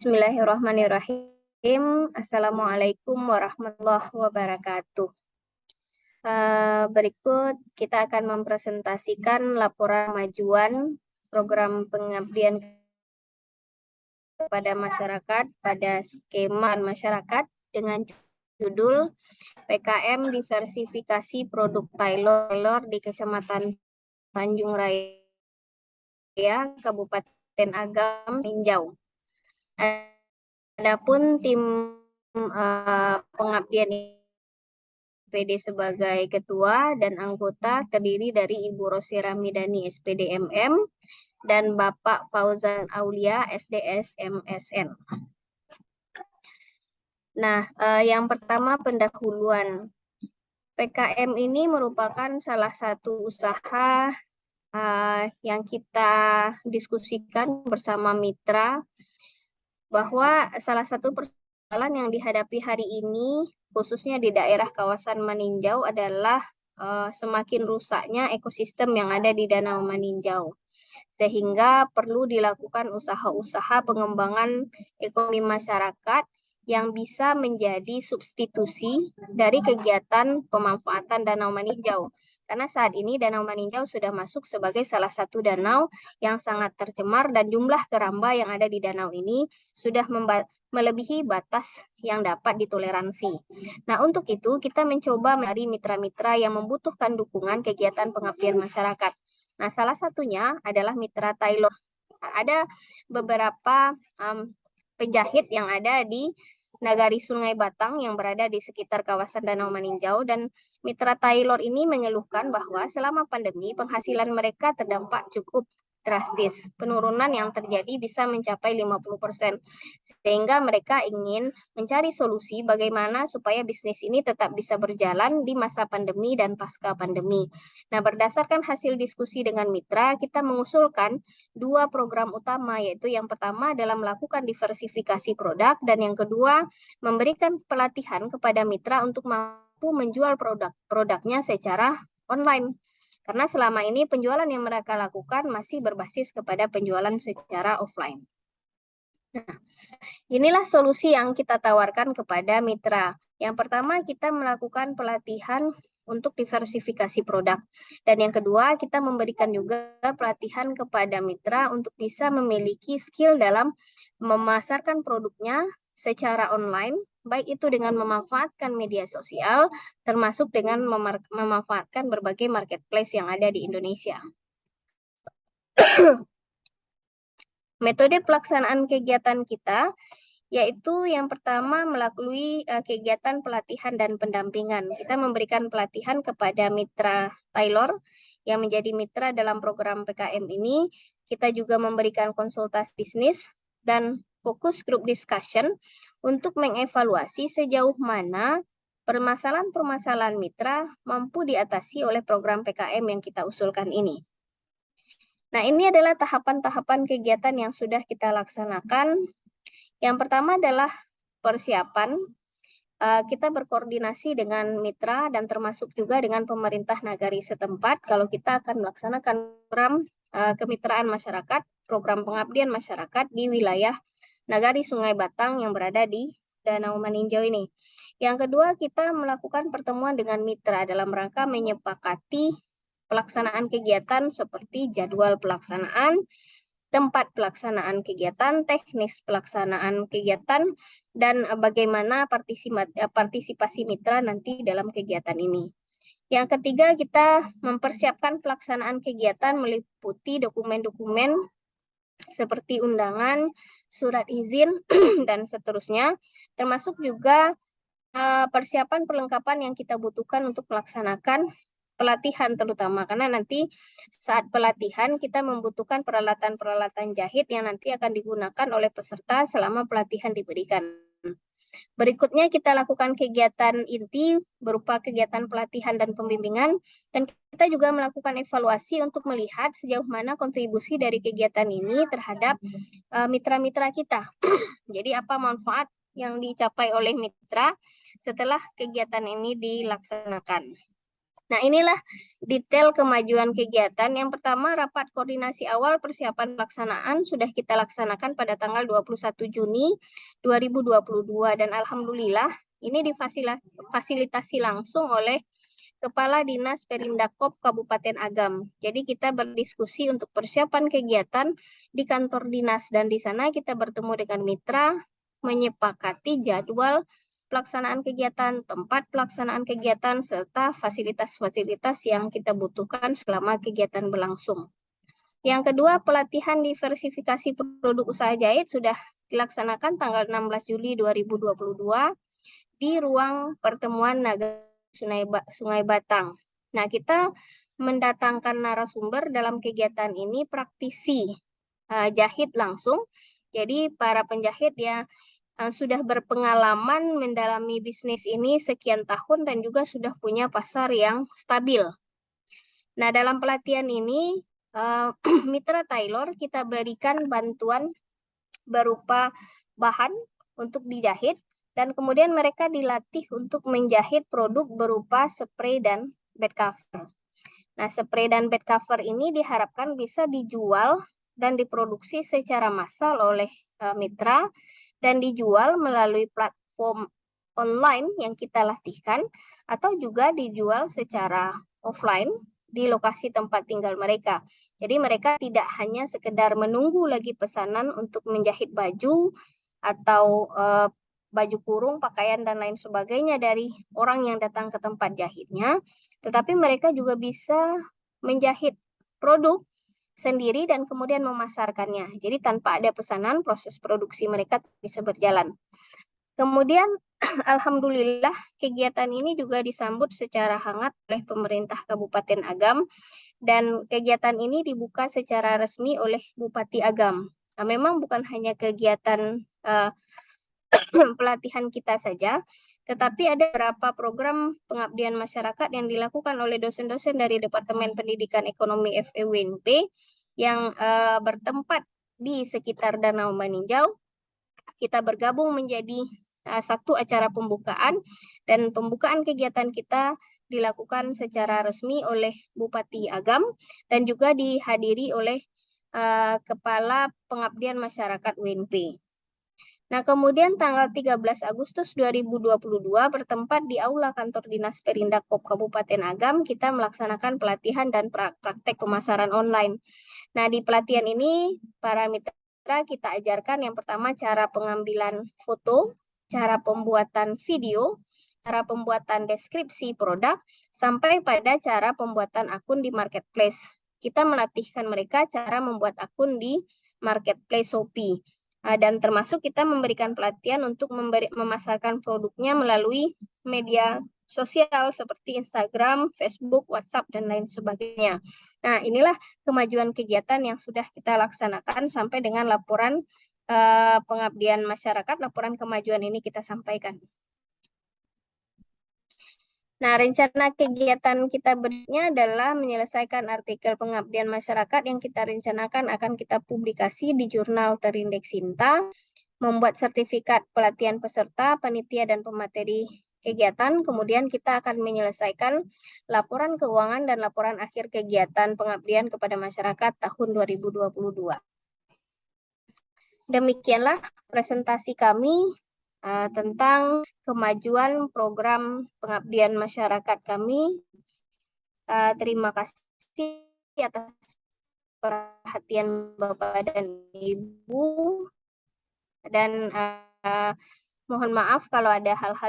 Bismillahirrahmanirrahim. Assalamualaikum warahmatullahi wabarakatuh. Berikut kita akan mempresentasikan laporan kemajuan program pengabdian kepada masyarakat pada skema masyarakat dengan judul PKM Diversifikasi Produk Tailor di Kecamatan Tanjung Raya, Kabupaten Agam, Ninjau. Adapun tim pengabdian SPD sebagai ketua dan anggota terdiri dari Ibu Rosi Ramidani SPD MM dan Bapak Fauzan Aulia SDS MSN. Nah, yang pertama pendahuluan. PKM ini merupakan salah satu usaha yang kita diskusikan bersama mitra, bahwa salah satu persoalan yang dihadapi hari ini, khususnya di daerah kawasan Maninjau, adalah semakin rusaknya ekosistem yang ada di Danau Maninjau. Sehingga perlu dilakukan usaha-usaha pengembangan ekonomi masyarakat yang bisa menjadi substitusi dari kegiatan pemanfaatan Danau Maninjau. Karena saat ini Danau Maninjau sudah masuk sebagai salah satu danau yang sangat tercemar dan jumlah keramba yang ada di danau ini sudah melebihi batas yang dapat ditoleransi. Nah, untuk itu kita mencoba mencari mitra-mitra yang membutuhkan dukungan kegiatan pengabdian masyarakat. Nah, salah satunya adalah mitra tailor. Ada beberapa penjahit yang ada di Nagari Sungai Batang yang berada di sekitar kawasan Danau Maninjau, dan mitra tailor ini mengeluhkan bahwa selama pandemi penghasilan mereka terdampak cukup drastis. Penurunan yang terjadi bisa mencapai 50%. Sehingga mereka ingin mencari solusi bagaimana supaya bisnis ini tetap bisa berjalan di masa pandemi dan pasca pandemi. Nah, berdasarkan hasil diskusi dengan mitra, kita mengusulkan dua program utama, yaitu yang pertama adalah melakukan diversifikasi produk, dan yang kedua memberikan pelatihan kepada mitra untuk mampu menjual produknya secara online. Karena selama ini penjualan yang mereka lakukan masih berbasis kepada penjualan secara offline. Nah, inilah solusi yang kita tawarkan kepada mitra. Yang pertama, kita melakukan pelatihan untuk diversifikasi produk. Dan yang kedua, kita memberikan juga pelatihan kepada mitra untuk bisa memiliki skill dalam memasarkan produknya secara online, baik itu dengan memanfaatkan media sosial, termasuk dengan memanfaatkan berbagai marketplace yang ada di Indonesia. Metode pelaksanaan kegiatan kita yaitu yang pertama melalui kegiatan pelatihan dan pendampingan. Kita memberikan pelatihan kepada mitra tailor yang menjadi mitra dalam program PKM ini. Kita juga memberikan konsultasi bisnis dan fokus group discussion untuk mengevaluasi sejauh mana permasalahan-permasalahan mitra mampu diatasi oleh program PKM yang kita usulkan ini. Nah, ini adalah tahapan-tahapan kegiatan yang sudah kita laksanakan. Yang pertama adalah persiapan. Kita berkoordinasi dengan mitra dan termasuk juga dengan pemerintah nagari setempat kalau kita akan melaksanakan program kemitraan masyarakat, program pengabdian masyarakat di wilayah Nagari Sungai Batang yang berada di Danau Maninjau ini. Yang kedua, kita melakukan pertemuan dengan mitra dalam rangka menyepakati pelaksanaan kegiatan seperti jadwal pelaksanaan, tempat pelaksanaan kegiatan, teknis pelaksanaan kegiatan, dan bagaimana partisipasi mitra nanti dalam kegiatan ini. Yang ketiga, kita mempersiapkan pelaksanaan kegiatan meliputi dokumen-dokumen seperti undangan, surat izin, dan seterusnya, termasuk juga persiapan perlengkapan yang kita butuhkan untuk melaksanakan pelatihan terutama, karena nanti saat pelatihan kita membutuhkan peralatan-peralatan jahit yang nanti akan digunakan oleh peserta selama pelatihan diberikan. Berikutnya kita lakukan kegiatan inti berupa kegiatan pelatihan dan pembimbingan, dan kita juga melakukan evaluasi untuk melihat sejauh mana kontribusi dari kegiatan ini terhadap mitra-mitra kita. Jadi apa manfaat yang dicapai oleh mitra setelah kegiatan ini dilaksanakan. Nah, inilah detail kemajuan kegiatan. Yang pertama, rapat koordinasi awal persiapan pelaksanaan sudah kita laksanakan pada tanggal 21 Juni 2022. Dan alhamdulillah, ini difasilitasi langsung oleh Kepala Dinas Perindakop Kabupaten Agam. Jadi kita berdiskusi untuk persiapan kegiatan di kantor dinas. Dan di sana kita bertemu dengan mitra, menyepakati jadwal pelaksanaan kegiatan, tempat pelaksanaan kegiatan, serta fasilitas-fasilitas yang kita butuhkan selama kegiatan berlangsung. Yang kedua, pelatihan diversifikasi produk usaha jahit sudah dilaksanakan tanggal 16 Juli 2022 di ruang pertemuan Naga Sungai Batang. Nah, kita mendatangkan narasumber dalam kegiatan ini praktisi jahit langsung. Jadi para penjahit yang sudah berpengalaman mendalami bisnis ini sekian tahun dan juga sudah punya pasar yang stabil. Nah, dalam pelatihan ini, mitra tailor kita berikan bantuan berupa bahan untuk dijahit, dan kemudian mereka dilatih untuk menjahit produk berupa spray dan bed cover. Nah, spray dan bed cover ini diharapkan bisa dijual dan diproduksi secara massal oleh mitra dan dijual melalui platform online yang kita latihkan atau juga dijual secara offline di lokasi tempat tinggal mereka. Jadi mereka tidak hanya sekedar menunggu lagi pesanan untuk menjahit baju atau baju kurung, pakaian, dan lain sebagainya dari orang yang datang ke tempat jahitnya, tetapi mereka juga bisa menjahit produk sendiri dan kemudian memasarkannya. Jadi tanpa ada pesanan, proses produksi mereka bisa berjalan. Kemudian alhamdulillah kegiatan ini juga disambut secara hangat oleh pemerintah Kabupaten Agam, dan kegiatan ini dibuka secara resmi oleh Bupati Agam. Nah, memang bukan hanya kegiatan pelatihan kita saja, tetapi ada beberapa program pengabdian masyarakat yang dilakukan oleh dosen-dosen dari Departemen Pendidikan Ekonomi FEUNP yang bertempat di sekitar Danau Maninjau. Kita bergabung menjadi satu acara pembukaan, dan pembukaan kegiatan kita dilakukan secara resmi oleh Bupati Agam dan juga dihadiri oleh Kepala Pengabdian Masyarakat UNP. Nah, kemudian tanggal 13 Agustus 2022 bertempat di Aula Kantor Dinas Perindakop Kabupaten Agam, kita melaksanakan pelatihan dan praktek pemasaran online. Nah, di pelatihan ini para mitra kita ajarkan yang pertama cara pengambilan foto, cara pembuatan video, cara pembuatan deskripsi produk, sampai pada cara pembuatan akun di marketplace. Kita melatihkan mereka cara membuat akun di marketplace Shopee. Dan termasuk kita memberikan pelatihan untuk memasarkan produknya melalui media sosial seperti Instagram, Facebook, WhatsApp, dan lain sebagainya. Nah, inilah kemajuan kegiatan yang sudah kita laksanakan sampai dengan laporan pengabdian masyarakat, laporan kemajuan ini kita sampaikan. Nah, rencana kegiatan kita berikutnya adalah menyelesaikan artikel pengabdian masyarakat yang kita rencanakan akan kita publikasi di jurnal terindeks Sinta, membuat sertifikat pelatihan peserta, panitia, dan pemateri kegiatan. Kemudian kita akan menyelesaikan laporan keuangan dan laporan akhir kegiatan pengabdian kepada masyarakat tahun 2022. Demikianlah presentasi kami tentang kemajuan program pengabdian masyarakat kami. Terima kasih atas perhatian Bapak dan Ibu, dan mohon maaf kalau ada hal-hal